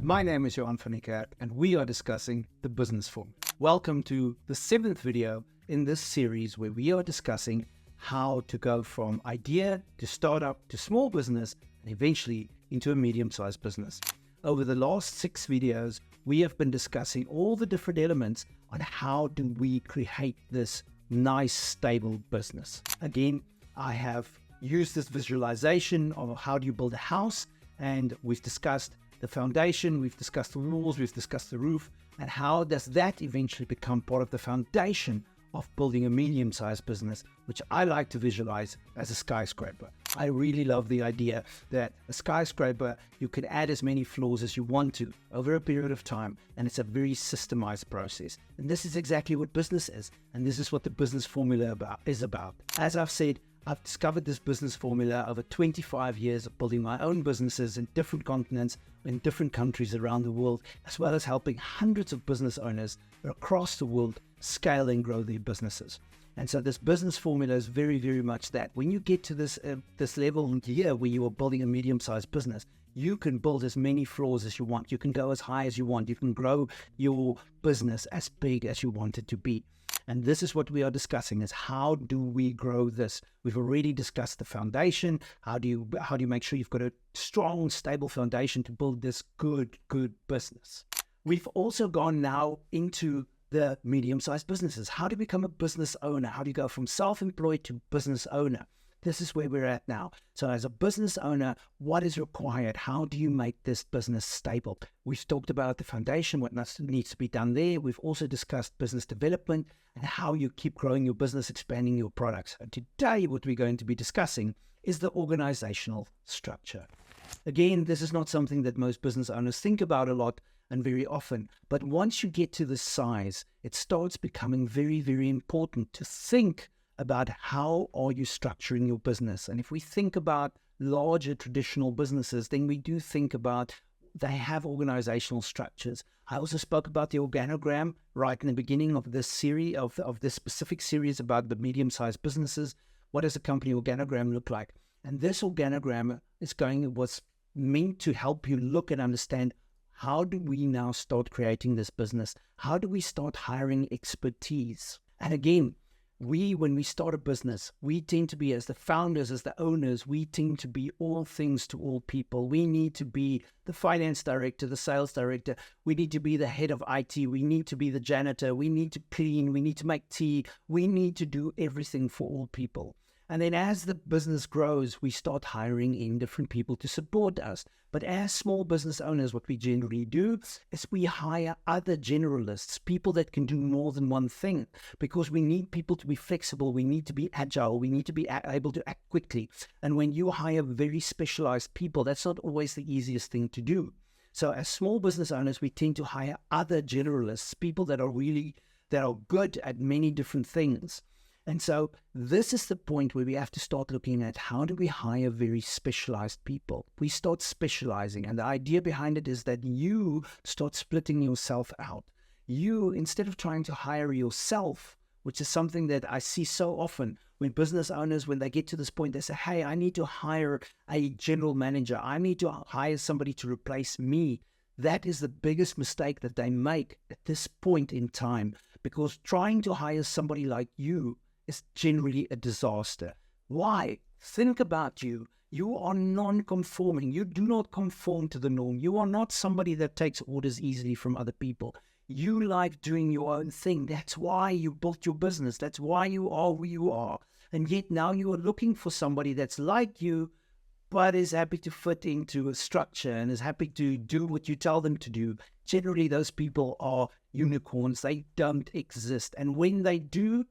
My name is Johan van Niekerk and we are discussing the business formula. Welcome to the 7th video in this series where we are discussing how to go from idea to startup to small business and eventually into a medium-sized business. Over the last 6 videos, we have been discussing all the different elements on how do we create this nice, stable business. Again, I have used this visualization of how do you build a house, and we've discussed the foundation, we've discussed the walls, we've discussed the roof, and how does that eventually become part of the foundation of building a medium-sized business, which I like to visualize as a skyscraper. I really love the idea that a skyscraper, you can add as many floors as you want to over a period of time, and it's a very systemized process. And this is exactly what business is, and this is what the business formula is about. As I've said, I've discovered this business formula over 25 years of building my own businesses in different continents, in different countries around the world, as well as helping hundreds of business owners across the world scale and grow their businesses. And so this business formula is very, very much that. When you get to this level here where you are building a medium-sized business, you can build as many floors as you want. You can go as high as you want. You can grow your business as big as you want it to be. And this is what we are discussing, is how do we grow this? We've already discussed the foundation. How do you make sure you've got a strong, stable foundation to build this good business? We've also gone now into the medium-sized businesses. How do you become a business owner? How do you go from self-employed to business owner? This is where we're at now. So as a business owner, what is required? How do you make this business stable? We've talked about the foundation, what needs to be done there. We've also discussed business development and how you keep growing your business, expanding your products. And today, what we're going to be discussing is the organizational structure. Again, this is not something that most business owners think about a lot and very often. But once you get to this size, it starts becoming very, very important to think about how are you structuring your business. And if we think about larger traditional businesses, then we do think about they have organizational structures. I also spoke about the organogram right in the beginning of this series, of this specific series about the medium-sized businesses. What does a company organogram look like? And this organogram was meant to help you look and understand, how do we now start creating this business? How do we start hiring expertise? And again, when we start a business, we tend to be, as the founders, as the owners, we tend to be all things to all people. We need to be the finance director, the sales director. We need to be the head of IT. We need to be the janitor. We need to clean. We need to make tea. We need to do everything for all people. And then as the business grows, we start hiring in different people to support us. But as small business owners, what we generally do is we hire other generalists, people that can do more than one thing, because we need people to be flexible. We need to be agile. We need to be able to act quickly. And when you hire very specialized people, that's not always the easiest thing to do. So as small business owners, we tend to hire other generalists, people that are good at many different things. And so this is the point where we have to start looking at, how do we hire very specialized people? We start specializing, and the idea behind it is that you start splitting yourself out. You, instead of trying to hire yourself, which is something that I see so often when business owners, when they get to this point, they say, hey, I need to hire a general manager. I need to hire somebody to replace me. That is the biggest mistake that they make at this point in time, because trying to hire somebody like you is generally a disaster. Why? Think about you. You are non-conforming. You do not conform to the norm. You are not somebody that takes orders easily from other people. You like doing your own thing. That's why you built your business. That's why you are who you are. And yet now you are looking for somebody that's like you, but is happy to fit into a structure and is happy to do what you tell them to do. Generally, those people are unicorns. They don't exist. And when they do,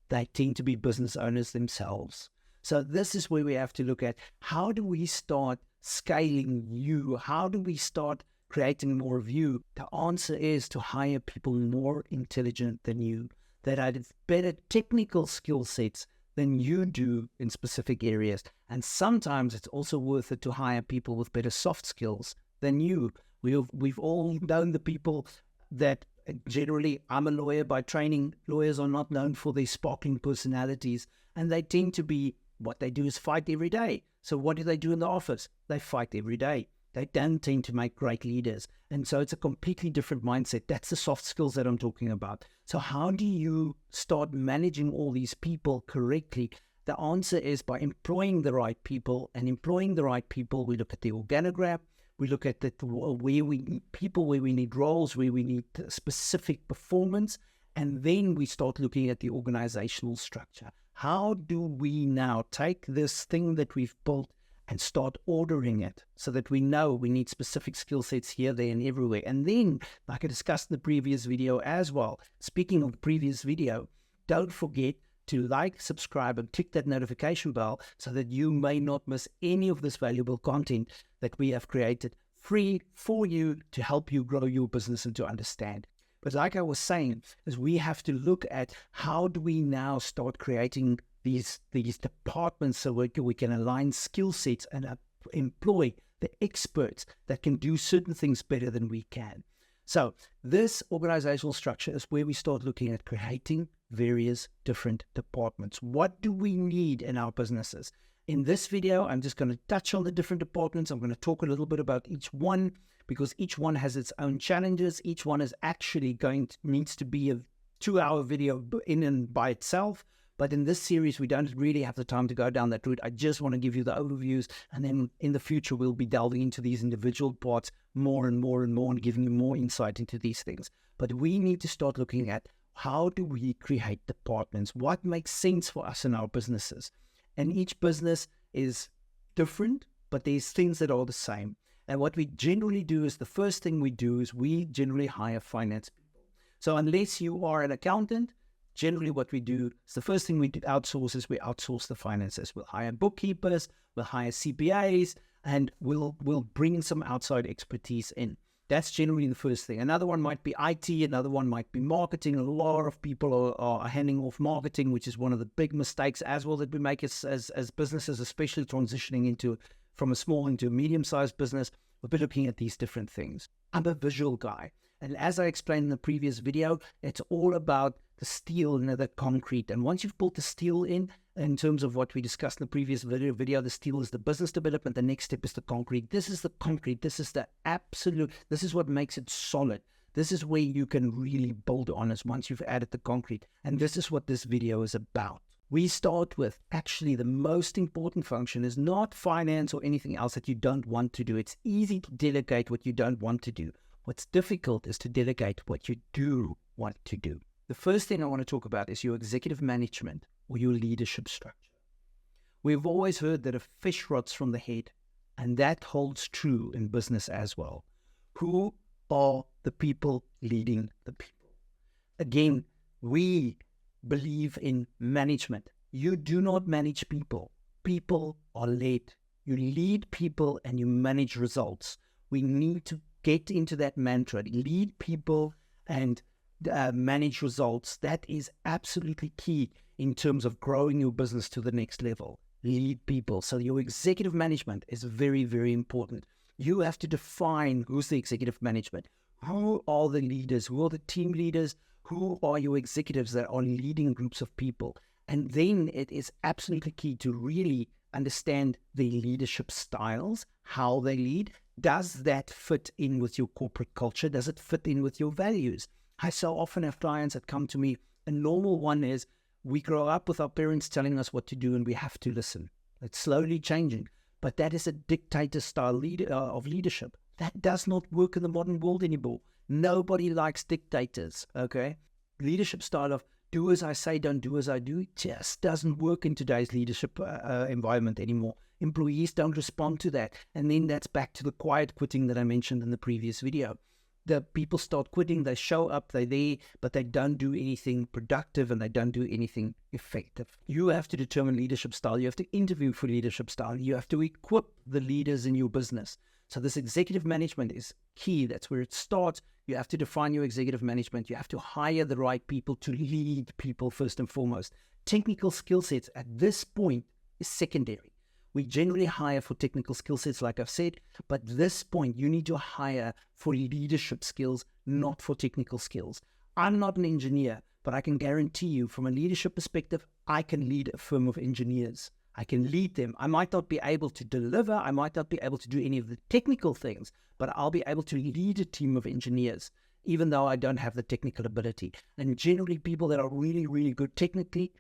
they tend to be business owners themselves. So this is where we have to look at, how do we start scaling you? How do we start creating more of you? The answer is to hire people more intelligent than you, that have better technical skill sets than you do in specific areas. And sometimes it's also worth it to hire people with better soft skills than you. We've all known the people that generally, I'm a lawyer by training. Lawyers are not known for their sparkling personalities, and they tend to be, what they do is fight every day. So what do they do in the office? They fight every day. they don't tend to make great leaders. And so it's a completely different mindset. That's the soft skills that I'm talking about. So how do you start managing all these people correctly? The answer is by employing the right people. And employing the right people, we look at the organogram. We look at where we need people, where we need roles, where we need specific performance. And then we start looking at the organizational structure. How do we now take this thing that we've built and start ordering it so that we know we need specific skill sets here, there, and everywhere? And then, like I discussed in the previous video as well, speaking of the previous video, don't forget to like, subscribe, and click that notification bell so that you may not miss any of this valuable content that we have created free for you to help you grow your business and to understand. But like I was saying, is we have to look at how do we now start creating these departments so we can align skill sets and employ the experts that can do certain things better than we can. So this organizational structure is where we start looking at creating various different departments. What do we need in our businesses? In this video, I'm just going to touch on the different departments. I'm going to talk a little bit about each one, because each one has its own challenges. Each one is actually needs to be a 2-hour video in and by itself. But in this series, we don't really have the time to go down that route. I just want to give you the overviews. And then in the future, we'll be delving into these individual parts more and more and more and giving you more insight into these things. But we need to start looking at how do we create departments? What makes sense for us in our businesses? And each business is different, but there's things that are the same. And what we generally do is the first thing we do is we generally hire finance people. So unless you are an accountant, generally what we do is the first thing we do outsource is we outsource the finances. We'll hire bookkeepers, we'll hire CPAs, and we'll bring some outside expertise in. That's generally the first thing. Another one might be IT, another one might be marketing. A lot of people are handing off marketing, which is one of the big mistakes as well that we make as businesses, especially transitioning from a small into a medium-sized business. We'll be looking at these different things. I'm a visual guy. And as I explained in the previous video, it's all about the steel and the concrete. And once you've built the steel in terms of what we discussed in the previous video, the steel is the business development. The next step is the concrete. This is the concrete. This is the absolute, this is what makes it solid. This is where you can really build on us once you've added the concrete. And this is what this video is about. We start with actually the most important function is not finance or anything else that you don't want to do. It's easy to delegate what you don't want to do. What's difficult is to delegate what you do want to do. The first thing I want to talk about is your executive management or your leadership structure. We've always heard that a fish rots from the head, and that holds true in business as well. Who are the people leading the people? Again, we believe in management. You do not manage people. People are led. You lead people and you manage results. We need to get into that mantra, lead people and manage results. That is absolutely key in terms of growing your business to the next level. Lead people. So your executive management is very, very important. You have to define who's the executive management. Who are the leaders? Who are the team leaders? Who are your executives that are leading groups of people? And then it is absolutely key to really understand the leadership styles, how they lead. Does that fit in with your corporate culture? Does it fit in with your values? I so often have clients that come to me. A normal one is we grow up with our parents telling us what to do and we have to listen. It's slowly changing, but that is a dictator style of leadership. That does not work in the modern world anymore. Nobody likes dictators, okay? Leadership style of do as I say, don't do as I do, just doesn't work in today's leadership environment anymore. Employees don't respond to that. And then that's back to the quiet quitting that I mentioned in the previous video. The people start quitting, they show up, they're there, but they don't do anything productive and they don't do anything effective. You have to determine leadership style. You have to interview for leadership style. You have to equip the leaders in your business. So this executive management is key. That's where it starts. You have to define your executive management. You have to hire the right people to lead people first and foremost. Technical skill sets at this point is secondary. We generally hire for technical skill sets, like I've said, but at this point, you need to hire for leadership skills, not for technical skills. I'm not an engineer, but I can guarantee you from a leadership perspective, I can lead a firm of engineers. I can lead them. I might not be able to deliver. I might not be able to do any of the technical things, but I'll be able to lead a team of engineers, even though I don't have the technical ability. And generally, people that are really, really good technically,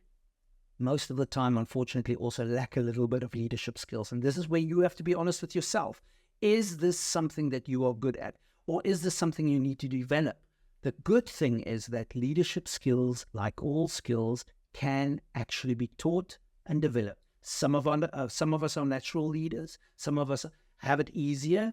most of the time, unfortunately, also lack a little bit of leadership skills. And this is where you have to be honest with yourself. Is this something that you are good at? Or is this something you need to develop? The good thing is that leadership skills, like all skills, can actually be taught and developed. Some of us are natural leaders. Some of us have it easier.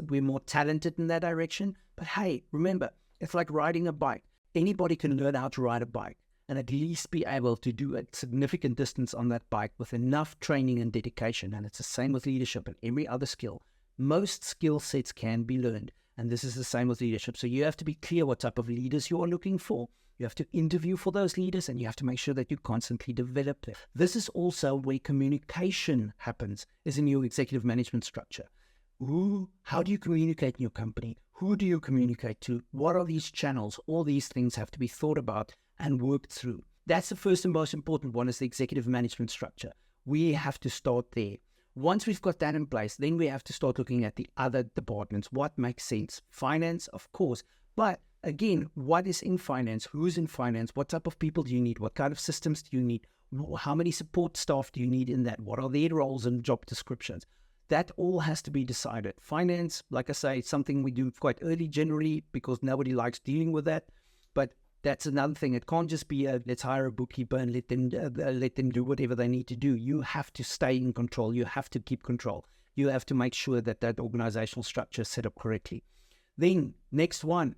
We're more talented in that direction. But hey, remember, it's like riding a bike. Anybody can learn how to ride a bike and at least be able to do a significant distance on that bike with enough training and dedication. And it's the same with leadership and every other skill. Most skill sets can be learned. And this is the same with leadership. So you have to be clear what type of leaders you are looking for. You have to interview for those leaders, and you have to make sure that you constantly develop them. This is also where communication happens, is in your executive management structure. How do you communicate in your company? Who do you communicate to? What are these channels? All these things have to be thought about and worked through. That's the first and most important one, is the executive management structure. We have to start there. Once we've got that in place, then we have to start looking at the other departments. What makes sense? Finance, of course. But again, what is in finance? Who's in finance? What type of people do you need? What kind of systems do you need? How many support staff do you need in that? What are their roles and job descriptions? That all has to be decided. Finance, like I say, it's something we do quite early generally because nobody likes dealing with that. But that's another thing. It can't just be let's hire a bookkeeper and let them do whatever they need to do. You have to stay in control. You have to keep control. You have to make sure that that organizational structure is set up correctly. Then next one,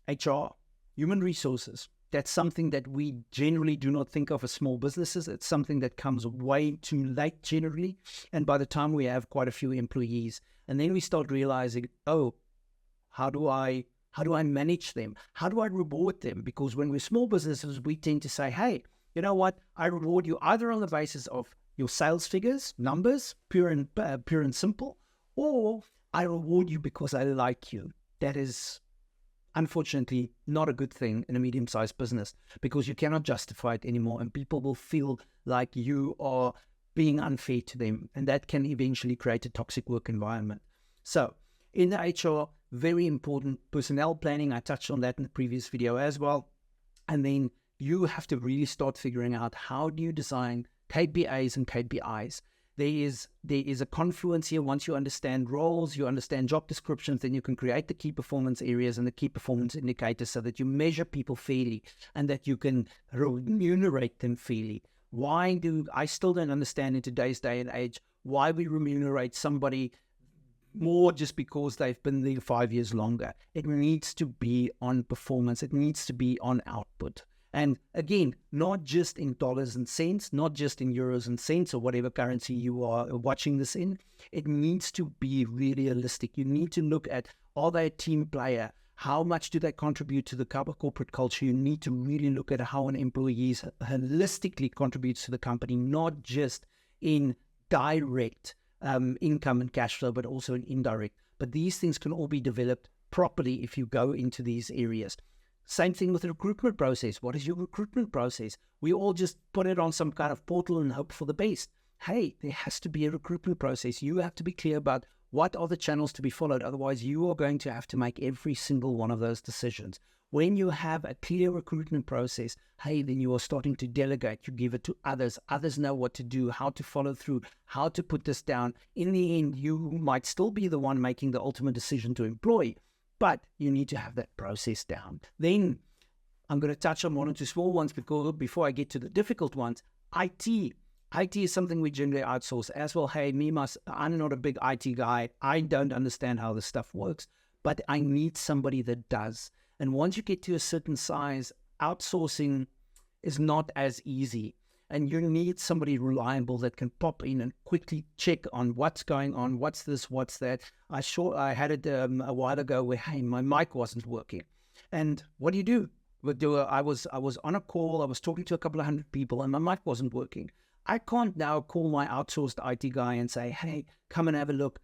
HR, human resources. That's something that we generally do not think of as small businesses. It's something that comes way too late generally. And by the time we have quite a few employees, and then we start realizing, oh, how do I manage them? How do I reward them? Because when we're small businesses, we tend to say, hey, you know what? I reward you either on the basis of your sales figures, numbers, pure and simple, or I reward you because I like you. That is unfortunately not a good thing in a medium-sized business, because you cannot justify it anymore, and people will feel like you are being unfair to them, and that can eventually create a toxic work environment. So in the HR, very important, personnel planning. I touched on that in the previous video as well. And then you have to really start figuring out, how do you design KPIs and KPIs? There is a confluence here. Once you understand roles, you understand job descriptions, then you can create the key performance areas and the key performance indicators so that you measure people fairly and that you can remunerate them fairly. I still don't understand in today's day and age why we remunerate somebody more just because they've been there 5 years longer. It needs to be on performance. It needs to be on output. And again, not just in dollars and cents, not just in euros and cents or whatever currency you are watching this in. It needs to be really realistic. You need to look at, are they a team player? How much do they contribute to the corporate culture? You need to really look at how an employee holistically contributes to the company, not just in direct income and cash flow, but also in indirect. But these things can all be developed properly if you go into these areas. Same thing with the recruitment process. What is your recruitment process? We all just put it on some kind of portal and hope for the best. Hey, there has to be a recruitment process. You have to be clear about what are the channels to be followed. Otherwise, you are going to have to make every single one of those decisions. When you have a clear recruitment process, hey, then you are starting to delegate. You give it to others. Others know what to do, how to follow through, how to put this down. In the end, you might still be the one making the ultimate decision to employ, but you need to have that process down. Then I'm going to touch on one or two small ones before I get to the difficult ones. IT. IT is something we generally outsource as well. Hey, I'm not a big IT guy. I don't understand how this stuff works, but I need somebody that does. And once you get to a certain size, outsourcing is not as easy. And you need somebody reliable that can pop in and quickly check on what's going on, what's this, what's that. I had it a while ago where, hey, my mic wasn't working. And what do? I was on a call, I was talking to a couple of hundred people, and my mic wasn't working. I can't now call my outsourced IT guy and say, hey, come and have a look.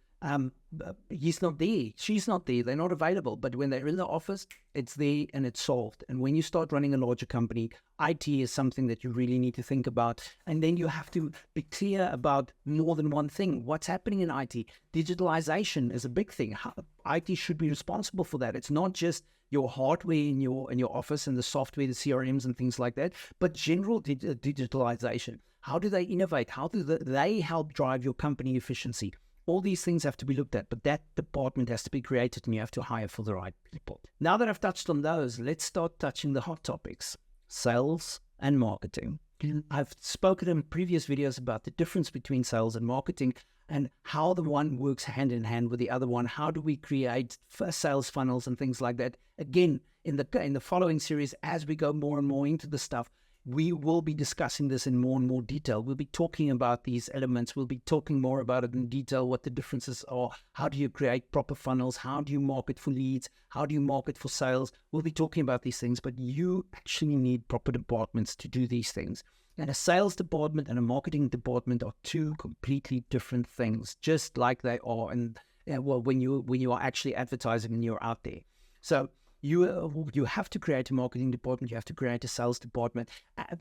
He's not there, she's not there, they're not available. But when they're in the office, it's there and it's solved. And when you start running a larger company, IT is something that you really need to think about. And then you have to be clear about more than one thing. What's happening in IT? Digitalization is a big thing. IT should be responsible for that. It's not just your hardware in your office and the software, the CRMs and things like that, but general digitalization. How do they innovate? How do they help drive your company efficiency? All these things have to be looked at, but that department has to be created and you have to hire for the right people. Now that I've touched on those, let's start touching the hot topics, sales and marketing. I've spoken in previous videos about the difference between sales and marketing and how the one works hand in hand with the other one. How do we create sales funnels and things like that? Again, in the following series, as we go more and more into the stuff, we will be discussing this in more and more detail. We'll be talking about these elements. We'll be talking more about it in detail, what the differences are. How do you create proper funnels? How do you market for leads? How do you market for sales? We'll be talking about these things, but you actually need proper departments to do these things. And a sales department and a marketing department are two completely different things, just like they are when you are actually advertising and you're out there. So you have to create a marketing department, you have to create a sales department,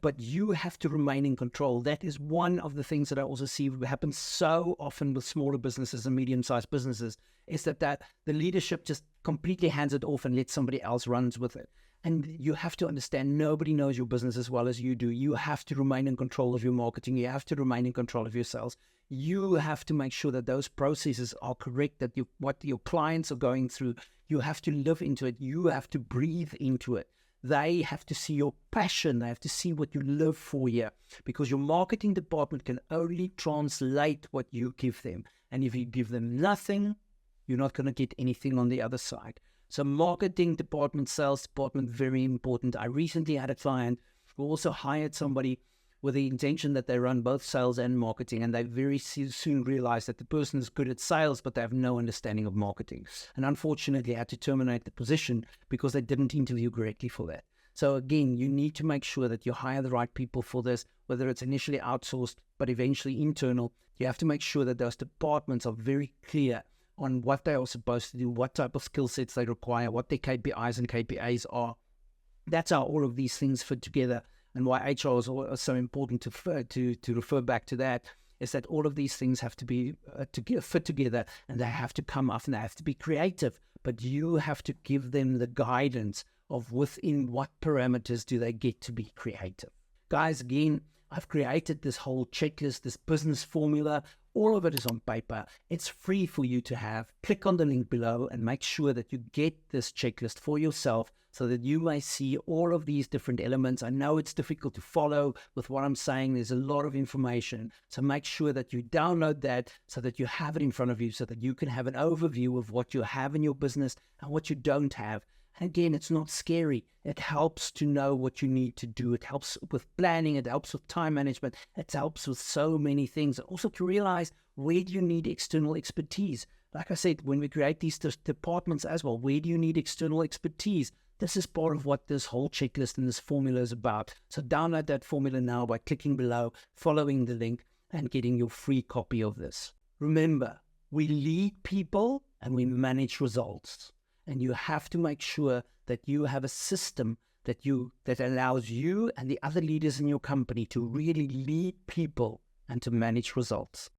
but you have to remain in control. That is one of the things that I also see happen so often with smaller businesses and medium-sized businesses, is that the leadership just completely hands it off and lets somebody else runs with it. And you have to understand, nobody knows your business as well as you do. You have to remain in control of your marketing. You have to remain in control of your sales. You have to make sure that those processes are correct, that what your clients are going through, you have to live into it. You have to breathe into it. They have to see your passion. They have to see what you live for here, because your marketing department can only translate what you give them. And if you give them nothing, you're not going to get anything on the other side. So marketing department, sales department, very important. I recently had a client who also hired somebody with the intention that they run both sales and marketing, and they very soon realized that the person is good at sales, but they have no understanding of marketing. And unfortunately, had to terminate the position because they didn't interview correctly for that. So again, you need to make sure that you hire the right people for this, whether it's initially outsourced, but eventually internal. You have to make sure that those departments are very clear on what they are supposed to do, what type of skill sets they require, what their KPIs and KPAs are. That's how all of these things fit together, and why HR is so important to refer back to that, is that all of these things have to be fit together, and they have to come up and they have to be creative, but you have to give them the guidance of within what parameters do they get to be creative. Guys, again, I've created this whole checklist, this business formula. All of it is on paper. It's free for you to have. Click on the link below and make sure that you get this checklist for yourself so that you may see all of these different elements. I know it's difficult to follow with what I'm saying. There's a lot of information. So make sure that you download that so that you have it in front of you, so that you can have an overview of what you have in your business and what you don't have. And again, it's not scary. It helps to know what you need to do. It helps with planning. It helps with time management. It helps with so many things. Also to realize, where do you need external expertise? Like I said, when we create these departments as well, where do you need external expertise? This is part of what this whole checklist and this formula is about. So download that formula now by clicking below, following the link, and getting your free copy of this. Remember, we lead people and we manage results. And you have to make sure that you have a system that allows you and the other leaders in your company to really lead people and to manage results.